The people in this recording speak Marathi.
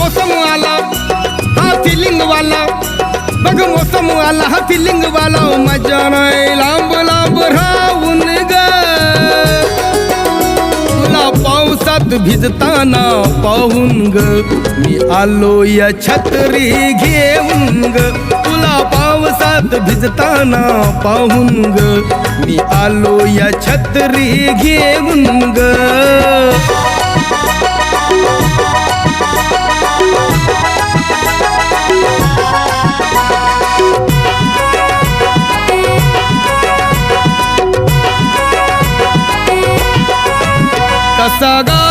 मौसम आला हा फिलिंग वाला, बघ मौसम आला हा फिलिंग वाला, मजा नाही लांब लांब राहून ग, तुला पावसात भिजताना पाहून ग, मी आलो या छत्री घेऊन ग, तुला पावसात भिजताना पाहून ग, मी आलो या छत्री घेऊन ग. कसा गा